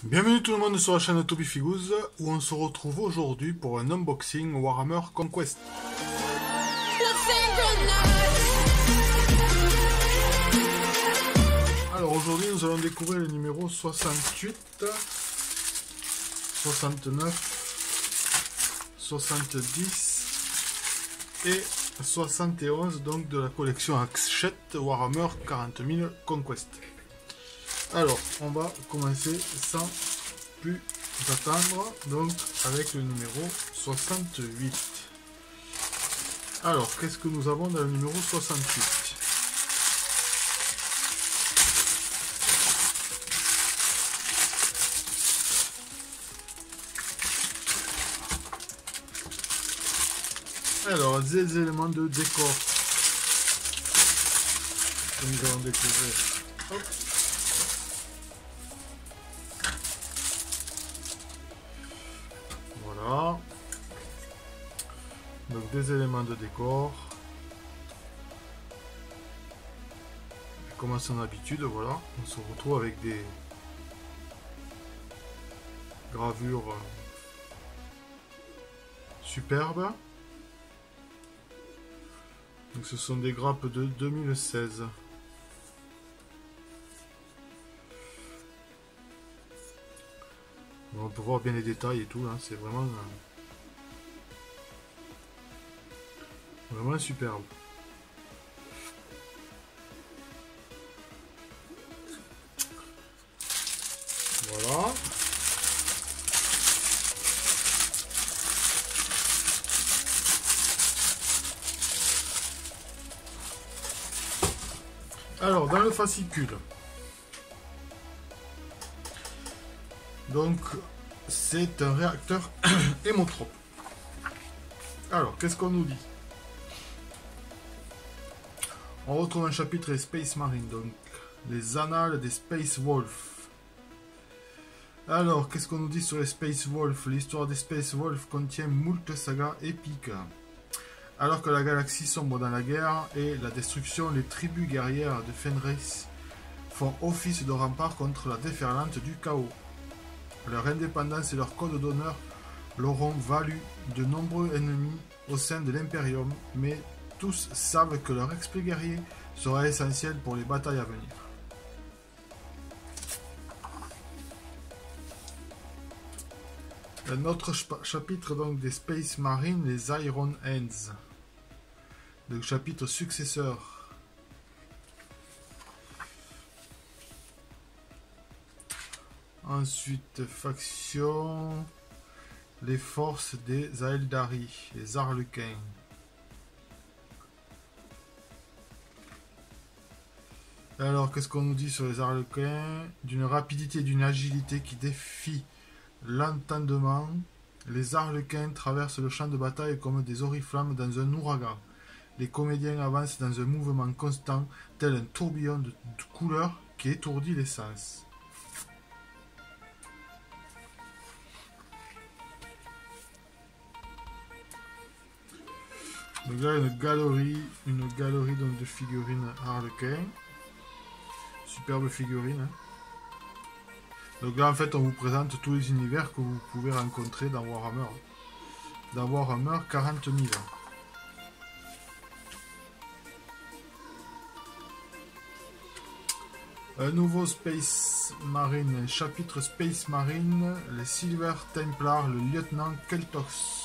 Bienvenue tout le monde sur la chaîne Toby Figuz où on se retrouve aujourd'hui pour un unboxing Warhammer Conquest. Alors aujourd'hui nous allons découvrir le numéro 68, 69, 70 et 71 donc de la collection Hachette Warhammer 40 000 Conquest. Alors, on va commencer sans plus attendre, donc avec le numéro 68. Alors, qu'est-ce que nous avons dans le numéro 68? Alors, des éléments de décor que nous allons découvrir. Hop. Voilà, donc des éléments de décor, comme à son habitude. Voilà, on se retrouve avec des gravures superbes. Donc ce sont des grappes de 2016. On peut voir bien les détails et tout, hein. C'est vraiment superbe. Voilà. Alors, dans le fascicule, donc c'est un réacteur hémotrope. Alors, qu'est-ce qu'on nous dit? On retrouve un chapitre Space Marine, donc les annales des Space Wolf. Alors, qu'est-ce qu'on nous dit sur les Space Wolf? L'histoire des Space Wolf contient moult sagas épiques. Alors que la galaxie sombre dans la guerre et la destruction, les tribus guerrières de Fenris font office de rempart contre la déferlante du chaos. Leur indépendance et leur code d'honneur leur ont valu de nombreux ennemis au sein de l'Imperium, mais tous savent que leur exploit guerrier sera essentiel pour les batailles à venir. Un autre chapitre donc des Space Marines, les Iron Hands. Le chapitre successeur. Ensuite, faction, les forces des Aeldari, les Arlequins. Alors, qu'est-ce qu'on nous dit sur les Arlequins? D'une rapidité et d'une agilité qui défient l'entendement, les Arlequins traversent le champ de bataille comme des oriflammes dans un ouragan. Les comédiens avancent dans un mouvement constant, tel un tourbillon de couleurs qui étourdit les sens. Donc là, une galerie donc de figurines Harlequin. Superbe figurine. Hein. Donc là, en fait, on vous présente tous les univers que vous pouvez rencontrer dans Warhammer. Dans Warhammer 40 000. Un nouveau Space Marine, un chapitre Space Marine, les Silver Templars, le lieutenant Keltos.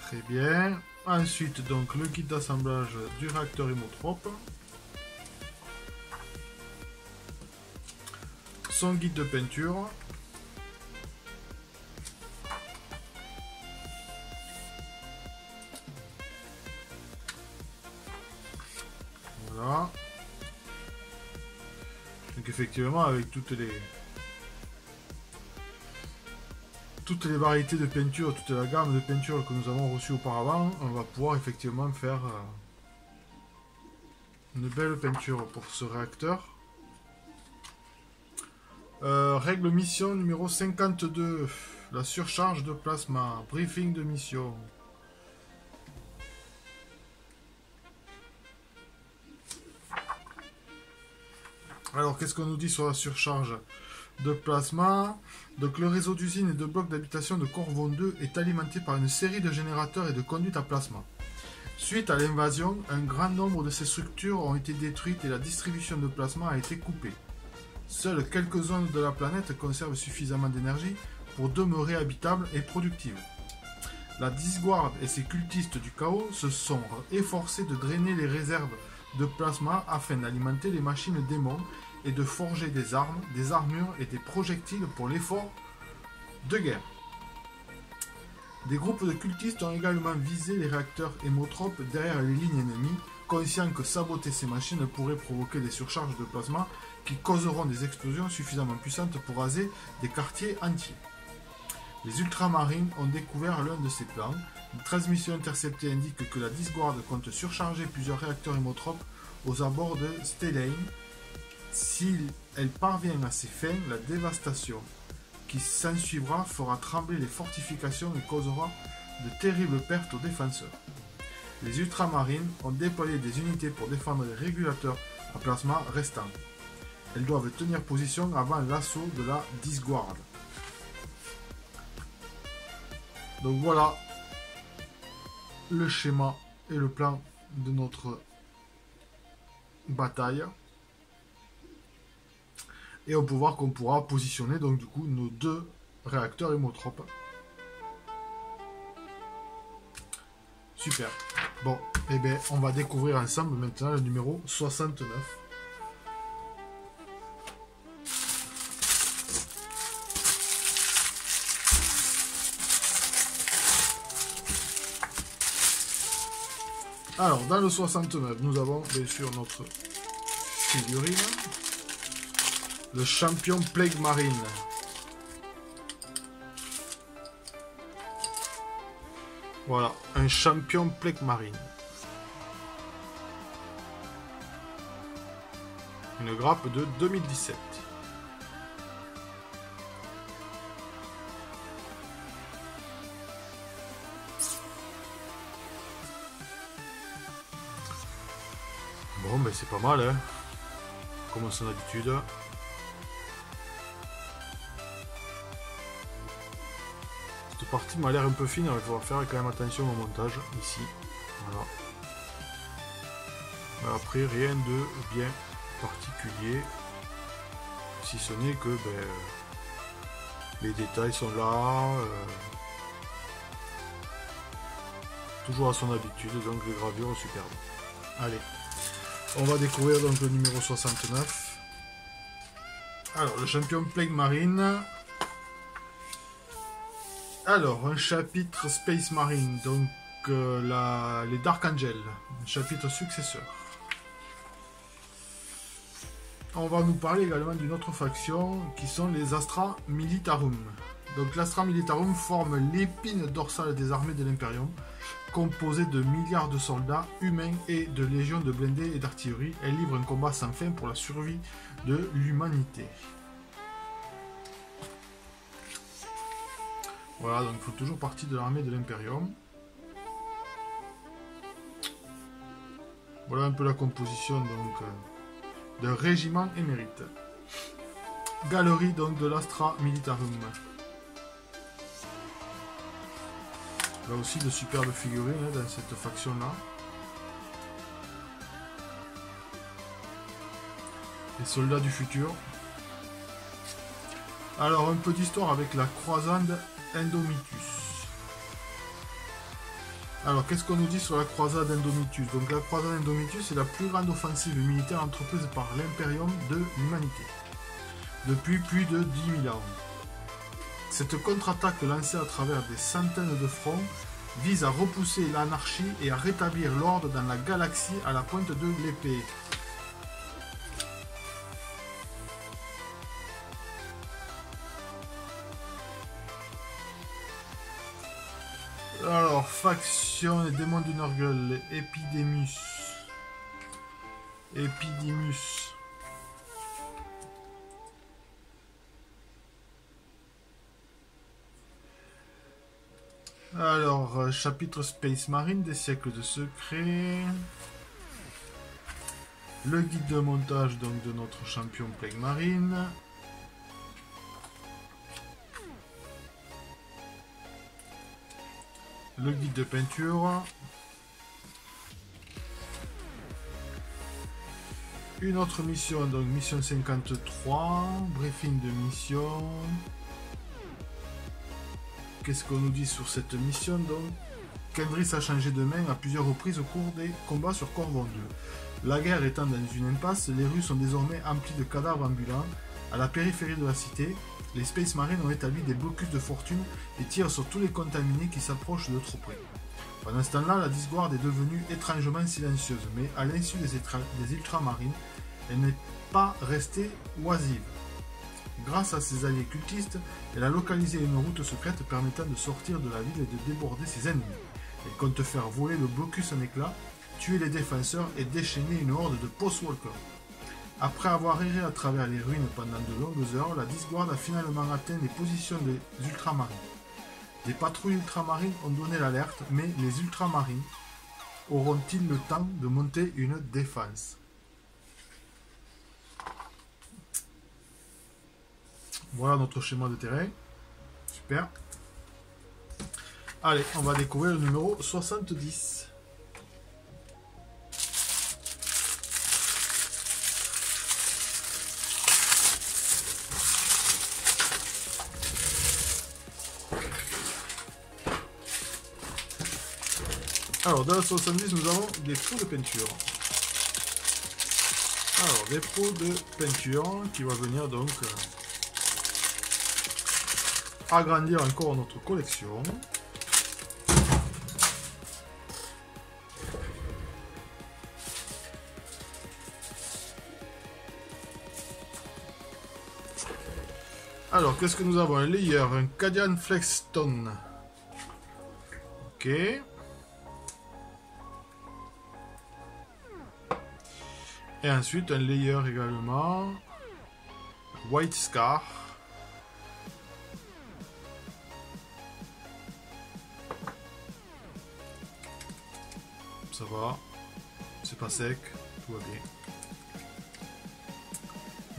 Très bien. Ensuite, donc, le kit d'assemblage du réacteur hémotrope. Son guide de peinture. Voilà. Donc effectivement, avec toutes les variétés de peinture, toute la gamme de peinture que nous avons reçue auparavant, on va pouvoir effectivement faire une belle peinture pour ce réacteur. Règle mission numéro 52, la surcharge de plasma, briefing de mission. Alors, qu'est-ce qu'on nous dit sur la surcharge de plasma? Donc, le réseau d'usines et de blocs d'habitation de Corvon 2 est alimenté par une série de générateurs et de conduites à plasma. Suite à l'invasion, un grand nombre de ces structures ont été détruites et la distribution de plasma a été coupée. Seules quelques zones de la planète conservent suffisamment d'énergie pour demeurer habitables et productives. La Disguard et ses cultistes du chaos se sont efforcés de drainer les réserves de plasma afin d'alimenter les machines démons et de forger des armes, des armures et des projectiles pour l'effort de guerre. Des groupes de cultistes ont également visé les réacteurs hémotropes derrière les lignes ennemies, conscients que saboter ces machines pourrait provoquer des surcharges de plasma qui causeront des explosions suffisamment puissantes pour raser des quartiers entiers. Les ultramarines ont découvert l'un de ces plans. Une transmission interceptée indique que la Disguard compte surcharger plusieurs réacteurs hémotropes aux abords de Stellane. Si elle parvient à ses fins, la dévastation qui s'ensuivra fera trembler les fortifications et causera de terribles pertes aux défenseurs. Les ultramarines ont déployé des unités pour défendre les régulateurs à plasma restants. Elles doivent tenir position avant l'assaut de la Disguard. Donc voilà le schéma et le plan de notre bataille. Et on peut voir qu'on pourra positionner donc du coup nos deux réacteurs hémotropes. Super. Bon, et bien on va découvrir ensemble maintenant le numéro 69. Alors, dans le 69, nous avons bien sûr notre figurine. Le champion Plague Marine. Voilà, un champion Plague Marine. Une grappe de 2017. Bon, ben c'est pas mal, hein. Comme à son habitude. Cette partie m'a l'air un peu fine, il va falloir faire quand même attention au montage, ici. Voilà. Après, rien de bien particulier. Si ce n'est que ben, les détails sont là. Toujours à son habitude, donc les gravures superbes. Allez. On va découvrir donc le numéro 69. Alors, le champion Plague Marine. Alors, un chapitre Space Marine, donc les Dark Angels, un chapitre successeur. On va nous parler également d'une autre faction qui sont les Astra Militarum. Donc l'Astra Militarum forme l'épine dorsale des armées de l'Imperium, composée de milliards de soldats humains et de légions de blindés et d'artillerie. Elle livre un combat sans fin pour la survie de l'humanité. Voilà, donc il faut toujours partie de l'armée de l'Imperium. Voilà un peu la composition donc d'un régiment émérite. Galerie donc de l'Astra Militarum. Là aussi de superbes figurines hein, dans cette faction là. Les soldats du futur. Alors un peu d'histoire avec la croisade Indomitus. Alors qu'est-ce qu'on nous dit sur la croisade Indomitus? Donc la croisade Indomitus est la plus grande offensive militaire entreprise par l'Imperium de l'humanité depuis plus de 10 000 ans. Cette contre-attaque lancée à travers des centaines de fronts vise à repousser l'anarchie et à rétablir l'ordre dans la galaxie à la pointe de l'épée. Alors, faction et démons du Nurgle, Epidemus. Epidemus. Alors, chapitre Space Marine, des siècles de secrets. Le guide de montage donc de notre champion Plague Marine. Le guide de peinture. Une autre mission, donc mission 53, briefing de mission. Qu'est-ce qu'on nous dit sur cette mission donc? Kendris a changé de main à plusieurs reprises au cours des combats sur Corvon 2. La guerre étant dans une impasse, les rues sont désormais emplies de cadavres ambulants. À la périphérie de la cité, les Space Marines ont établi des blocus de fortune et tirent sur tous les contaminés qui s'approchent de trop près. Pendant ce temps-là, la Discord est devenue étrangement silencieuse, mais à l'insu des ultramarines, elle n'est pas restée oisive. Grâce à ses alliés cultistes, elle a localisé une route secrète permettant de sortir de la ville et de déborder ses ennemis. Elle compte faire voler le blocus en éclats, tuer les défenseurs et déchaîner une horde de Postwalkers. Après avoir erré à travers les ruines pendant de longues heures, la Discord a finalement atteint les positions des ultramarines. Des patrouilles ultramarines ont donné l'alerte, mais les ultramarines auront-ils le temps de monter une défense? Voilà notre schéma de terrain. Super. Allez, on va découvrir le numéro 70. Alors, dans la 70, nous avons des pots de peinture. Alors, des pots de peinture qui va venir donc agrandir encore notre collection. Alors, qu'est-ce que nous avons? Un layer, un Cadian Flexstone. Ok. Et ensuite, un layer également. White Scar. Ça va. C'est pas sec. Tout va bien.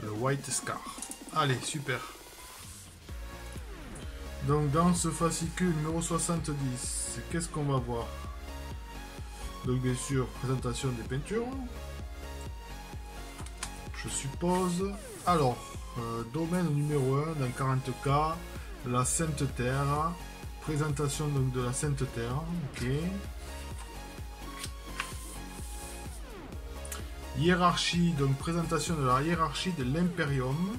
Le White Scar. Allez, super. Donc, dans ce fascicule numéro 70, qu'est-ce qu'on va voir? Donc, bien sûr, présentation des peintures. Je suppose. Alors, domaine numéro 1 dans 40K, la Sainte Terre. Présentation donc de la Sainte Terre. Ok. Hiérarchie, donc présentation de la hiérarchie de l'Imperium.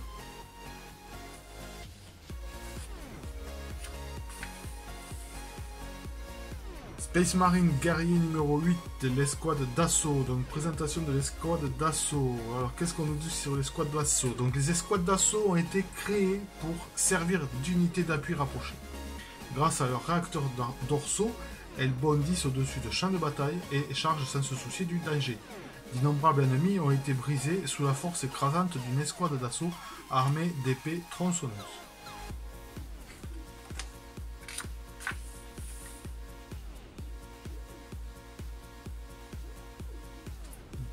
Space Marine guerrier numéro 8, l'escouade d'assaut. Donc présentation de l'escouade d'assaut. Alors qu'est-ce qu'on nous dit sur l'escouade d'assaut? Donc les escouades d'assaut ont été créées pour servir d'unité d'appui rapprochée. Grâce à leurs réacteurs dorsaux, elles bondissent au-dessus de champs de bataille et chargent sans se soucier du danger. D'innombrables ennemis ont été brisés sous la force écrasante d'une escouade d'assaut armée d'épées tronçonneuses.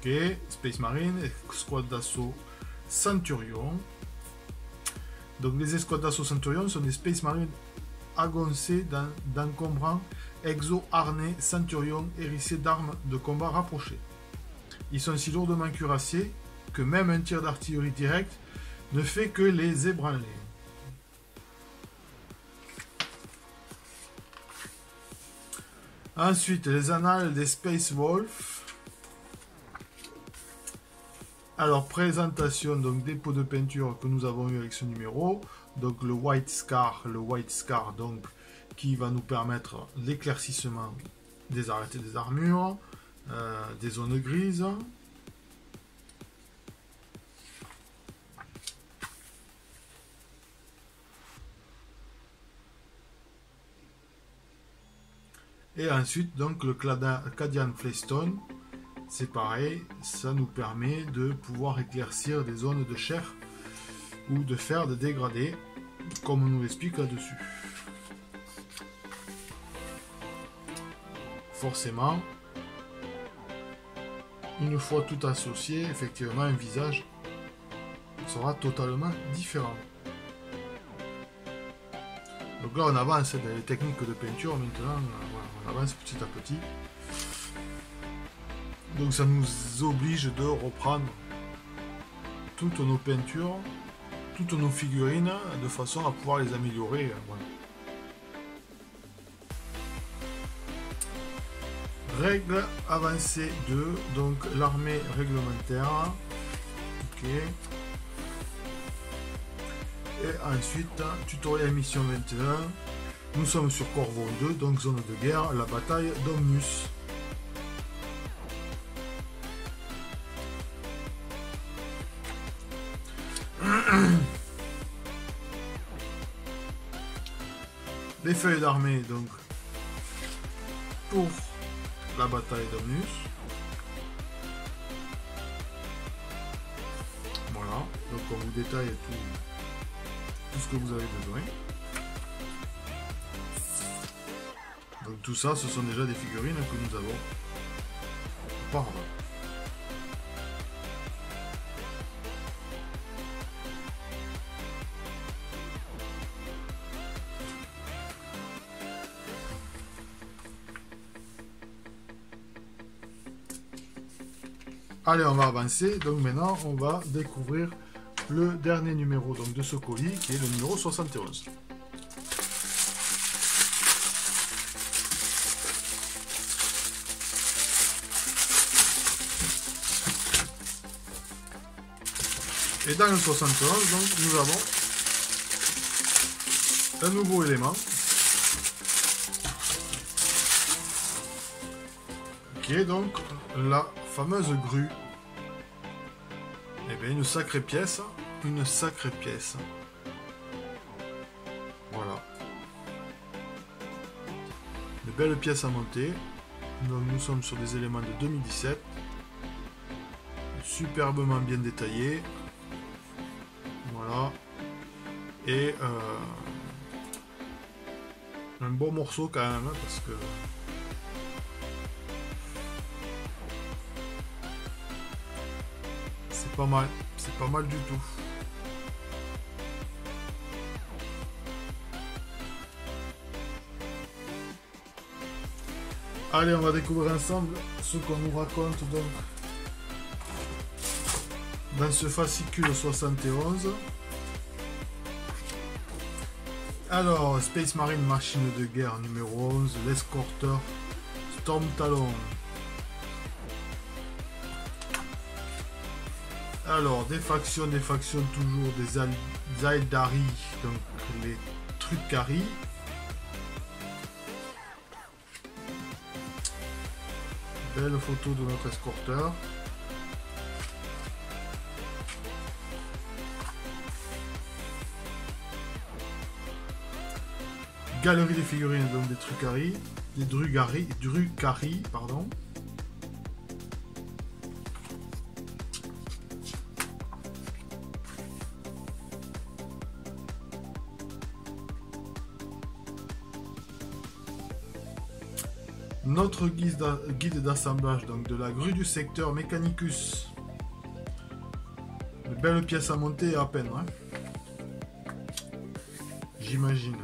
Ok, Space Marine, escouade d'assaut Centurion. Donc les escouades d'assaut Centurion sont des Space Marines agoncés d'encombrants exo-harnais Centurion hérissés d'armes de combat rapprochées. Ils sont si lourdement cuirassés que même un tir d'artillerie direct ne fait que les ébranler. Ensuite, les annales des Space Wolf. Alors, présentation donc des pots de peinture que nous avons eu avec ce numéro. Donc le White Scar donc qui va nous permettre l'éclaircissement des arêtes et des armures, des zones grises. Et ensuite donc le Cadian Flexstone. C'est pareil, ça nous permet de pouvoir éclaircir des zones de chair ou de fer de dégradé, comme on nous l'explique là-dessus. Forcément, une fois tout associé, effectivement, un visage sera totalement différent. Donc là, on avance dans les techniques de peinture. Maintenant, voilà, on avance petit à petit. Donc ça nous oblige de reprendre toutes nos peintures, toutes nos figurines, de façon à pouvoir les améliorer. Voilà. Règle avancée 2, donc l'armée réglementaire. Ok. Et ensuite, tutoriel mission 21. Nous sommes sur Corvon 2, donc zone de guerre, la bataille d'Omnus. Les feuilles d'armée, donc, pour la bataille d'Omnus. Voilà, donc on vous détaille tout ce que vous avez besoin. Donc tout ça, ce sont déjà des figurines que nous avons auparavant. Allez, on va avancer. Donc maintenant, on va découvrir le dernier numéro donc, de ce colis, qui est le numéro 71. Et dans le 71, donc, nous avons un nouveau élément, qui est donc la fameuse grue. Et bien une sacrée pièce, Voilà. Une belle pièce à monter. Donc nous sommes sur des éléments de 2017. Superbement bien détaillés. Voilà. Et un beau morceau quand même, hein, parce que c'est pas mal du tout. Allez, on va découvrir ensemble ce qu'on nous raconte donc dans ce fascicule 71. Alors, Space Marine Machine de guerre numéro 11, l'escorteur Storm Talon. Alors, des factions toujours des Aeldari, donc les Trucari. Belle photo de notre escorteur. Galerie des figurines, donc des Trucari, des Drucari, pardon. Notre guide d'assemblage donc de la grue du secteur Mechanicus. Une belle pièce à monter à peine, hein, j'imagine.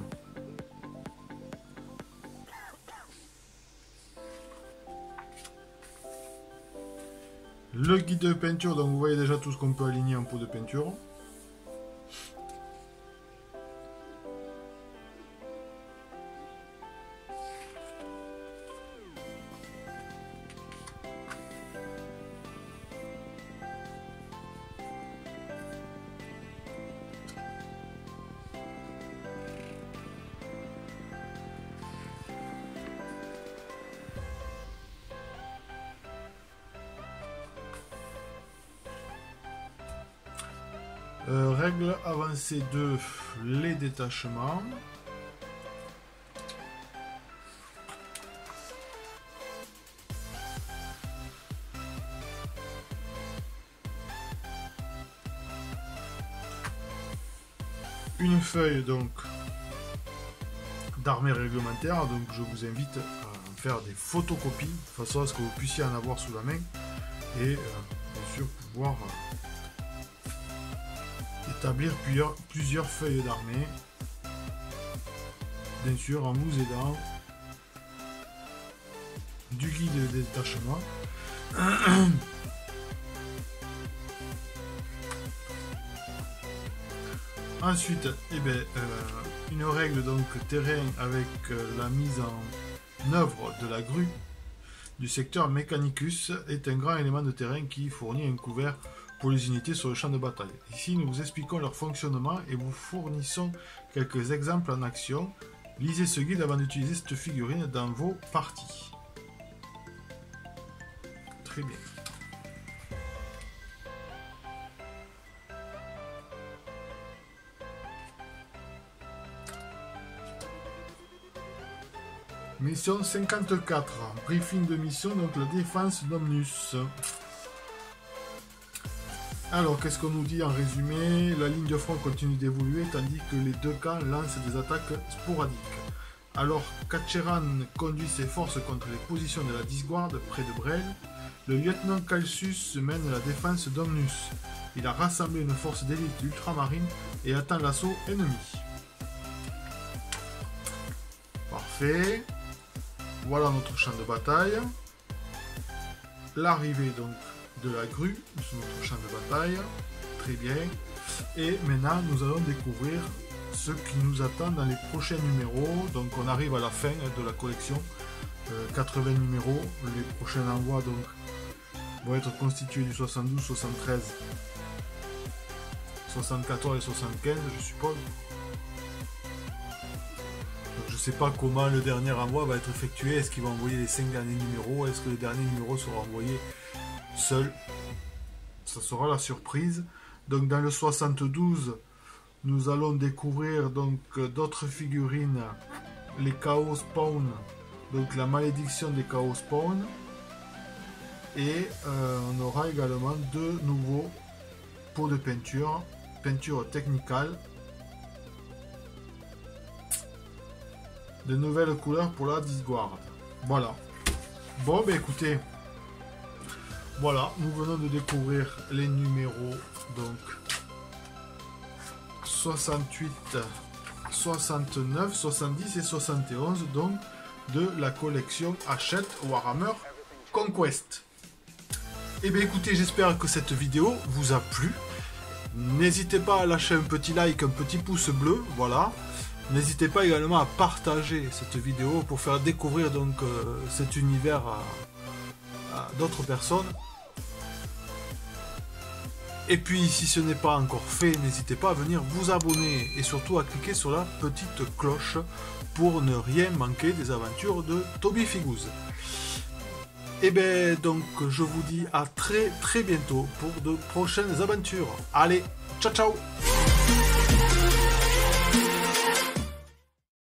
Le guide de peinture, donc vous voyez déjà tout ce qu'on peut aligner en pot de peinture. Règle avancée 2, les détachements. Une feuille donc d'armée réglementaire, donc je vous invite à faire des photocopies de façon à ce que vous puissiez en avoir sous la main et bien sûr pouvoir établir plusieurs feuilles d'armée, bien sûr en vous aidant du guide de détachement. Ensuite, une règle donc terrain avec la mise en œuvre de la grue du secteur Mechanicus est un grand élément de terrain qui fournit un couvert pour les unités sur le champ de bataille. Ici, nous vous expliquons leur fonctionnement et vous fournissons quelques exemples en action. Lisez ce guide avant d'utiliser cette figurine dans vos parties. Très bien. Mission 54, briefing de mission, donc la défense d'Omnus. Alors, qu'est-ce qu'on nous dit en résumé? La ligne de front continue d'évoluer, tandis que les deux camps lancent des attaques sporadiques. Alors, Kacheran conduit ses forces contre les positions de la Disguard près de Brel. Le lieutenant Calsus mène la défense d'Omnus. Il a rassemblé une force d'élite ultramarine et attend l'assaut ennemi. Parfait. Voilà notre champ de bataille. L'arrivée donc de la grue sur notre champ de bataille. Très bien. Et maintenant, nous allons découvrir ce qui nous attend dans les prochains numéros. Donc, on arrive à la fin de la collection. 80 numéros. Les prochains envois donc vont être constitués du 72, 73, 74 et 75, je suppose. Je ne sais pas comment le dernier envoi va être effectué. Est-ce qu'il va envoyer les 5 derniers numéros? Est-ce que les derniers numéros seront envoyés seuls? Ça sera la surprise. Donc dans le 72, nous allons découvrir donc d'autres figurines. Les Chaos Spawn. Donc la malédiction des Chaos Spawn. Et on aura également deux nouveaux pots de peinture. Peinture technicale. De nouvelles couleurs pour la Disguard. Voilà. Bon, ben écoutez. Voilà, nous venons de découvrir les numéros. Donc, 68, 69, 70 et 71. Donc, de la collection Hachette Warhammer Conquest. Et bien écoutez, j'espère que cette vidéo vous a plu. N'hésitez pas à lâcher un petit like, un petit pouce bleu. Voilà. N'hésitez pas également à partager cette vidéo pour faire découvrir donc cet univers à d'autres personnes. Et puis si ce n'est pas encore fait, n'hésitez pas à venir vous abonner et surtout à cliquer sur la petite cloche pour ne rien manquer des aventures de Toby Figuz. Et bien donc je vous dis à très bientôt pour de prochaines aventures. Allez, ciao ciao!